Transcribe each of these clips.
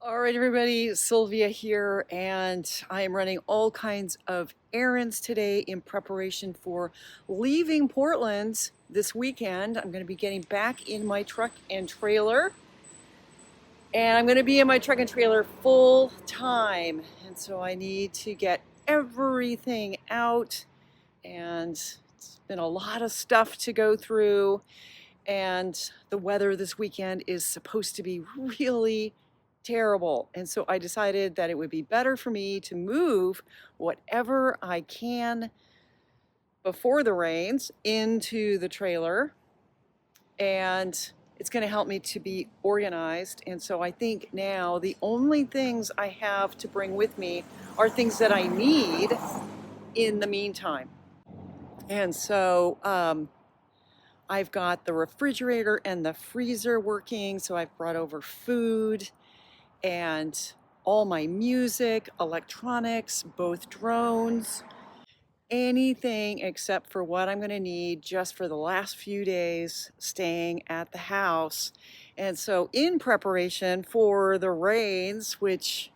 All right, everybody, Sylvia here, and I am running all kinds of errands today in preparation for leaving Portland this weekend. I'm going to be getting back in my truck and trailer, and I'm going to be in my truck and trailer full time. And so I need to get everything out, and it's been a lot of stuff to go through. And the weather this weekend is supposed to be really terrible. And so I decided that it would be better for me to move whatever I can before the rains into the trailer. And it's going to help me to be organized. And so I think now the only things I have to bring with me are things that I need in the meantime. And so I've got the refrigerator and the freezer working, so I've brought over food and all my music, electronics, both drones, anything except for what I'm going to need just for the last few days staying at the house. And so, in preparation for the rains, which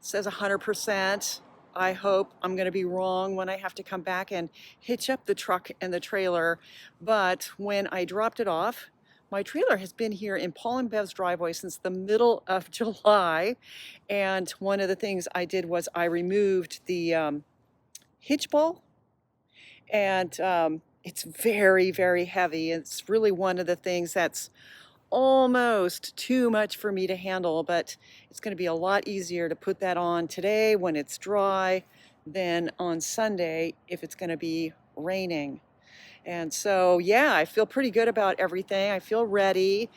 says 100%. I hope I'm going to be wrong when I have to come back and hitch up the truck and the trailer. But when I dropped it off, my trailer has been here in Paul and Bev's driveway since the middle of July. And one of the things I did was I removed the hitch ball, and it's very, very heavy. It's really one of the things that's almost too much for me to handle, but it's going to be a lot easier to put that on today when it's dry than on Sunday if it's going to be raining. And so, yeah, I feel pretty good about everything. I feel ready,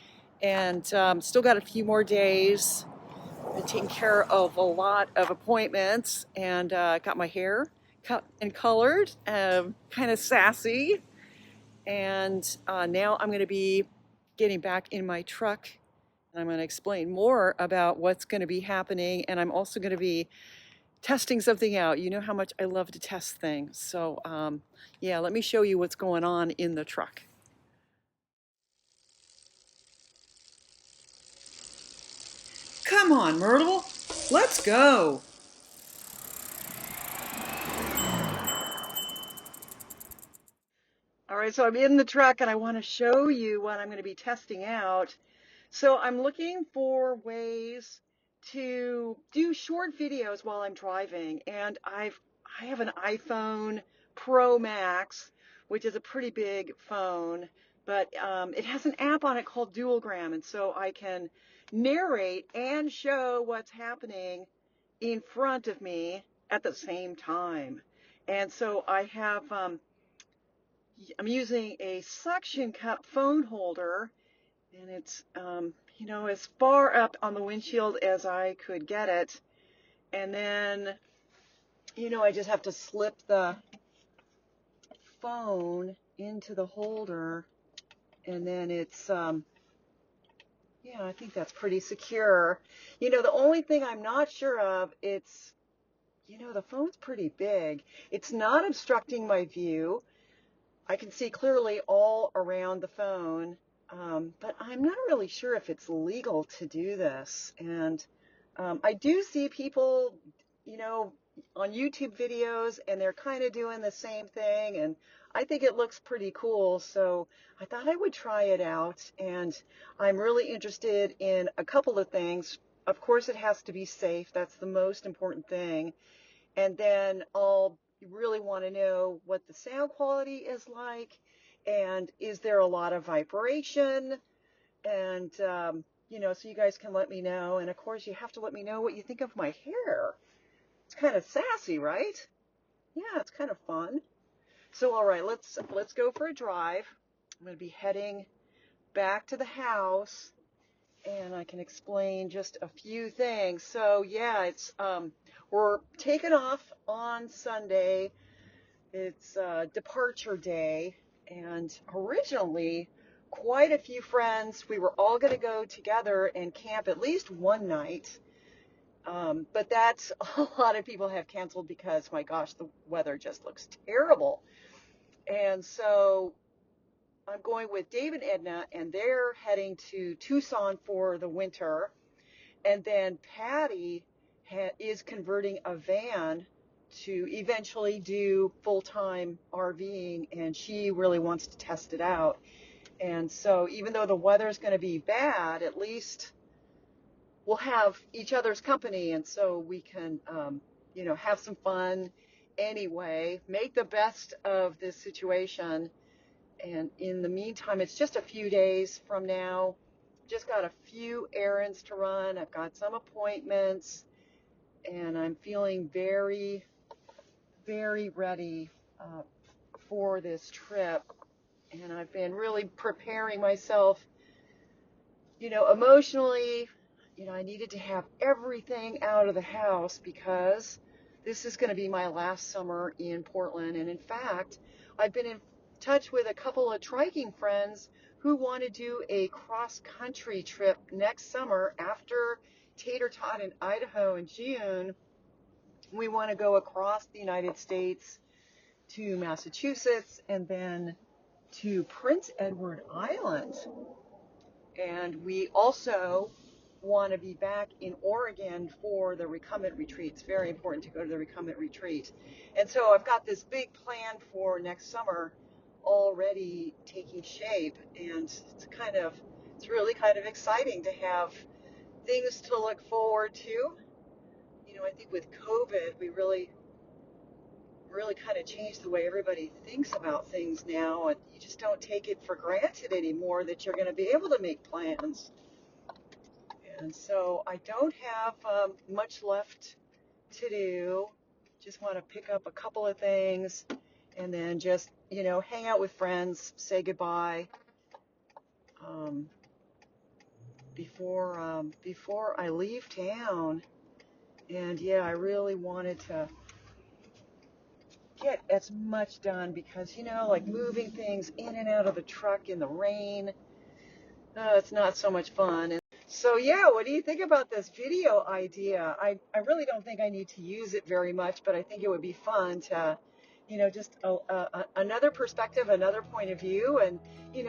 and still got a few more days. Been taking care of a lot of appointments, and got my hair cut and colored, kind of sassy. And now I'm going to be getting back in my truck, and I'm going to explain more about what's going to be happening. And I'm also going to be testing something out. You know how much I love to test things. So, yeah, let me show you what's going on in the truck. Come on, Myrtle. Let's go. All right, so I'm in the truck and I want to show you what I'm going to be testing out. So I'm looking for ways to do short videos while I'm driving, and I have an iPhone Pro Max, which is a pretty big phone, but it has an app on it called Dualgram, and so I can narrate and show what's happening in front of me at the same time. And so I'm using a suction cup phone holder, and it's as far up on the windshield as I could get it. And then I just have to slip the phone into the holder, and then it's yeah, I think that's pretty secure. The only thing I'm not sure of, it's the phone's pretty big. It's not obstructing my view. I can see clearly all around the phone, but I'm not really sure if it's legal to do this. And I do see people, you know, on YouTube videos, and they're kind of doing the same thing, and I think it looks pretty cool. So I thought I would try it out, and I'm really interested in a couple of things. Of course, it has to be safe. That's the most important thing. And then I'll really want to know what the sound quality is like, and is there a lot of vibration, and so you guys can let me know. And of course, you have to let me know what you think of my hair. It's kind of sassy, right? Yeah, it's kind of fun. So all right, let's go for a drive. I'm going to be heading back to the house, and I can explain just a few things. So yeah, it's we're taking off on Sunday. It's departure day, and originally quite a few friends, we were all going to go together and camp at least one night. But that's a lot of people have canceled because, my gosh, the weather just looks terrible. And so I'm going with Dave and Edna, and they're heading to Tucson for the winter. And then Patty is converting a van to eventually do full-time RVing, and she really wants to test it out. And so even though the weather's going to be bad, at least we'll have each other's company, and so we can, have some fun anyway, make the best of this situation. And in the meantime, it's just a few days from now. Just got a few errands to run. I've got some appointments, and I'm feeling very, very ready for this trip. And I've been really preparing myself, emotionally. I needed to have everything out of the house because this is going to be my last summer in Portland. And in fact, I've been in touch with a couple of triking friends who want to do a cross-country trip next summer after Tater Tot in Idaho in June. We want to go across the United States to Massachusetts and then to Prince Edward Island. And we also want to be back in Oregon for the recumbent retreat. It's very important to go to the recumbent retreat. And so I've got this big plan for next summer already taking shape, and it's really kind of exciting to have things to look forward to. I think with COVID, we really kind of changed the way everybody thinks about things now, and you just don't take it for granted anymore that you're going to be able to make plans. And so I don't have much left to do. Just want to pick up a couple of things and then just, hang out with friends, say goodbye before I leave town. And yeah, I really wanted to get as much done because, like moving things in and out of the truck in the rain, it's not so much fun. And so yeah, what do you think about this video idea? I really don't think I need to use it very much, but I think it would be fun to, just another perspective, another point of view, and,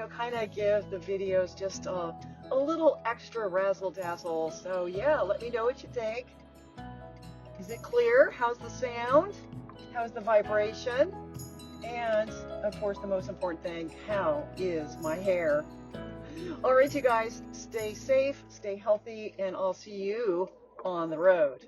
kind of give the videos just a little extra razzle dazzle. So yeah, let me know what you think. Is it clear? How's the sound? How's the vibration? And of course, the most important thing, how is my hair? All right, you guys, stay safe, stay healthy, and I'll see you on the road.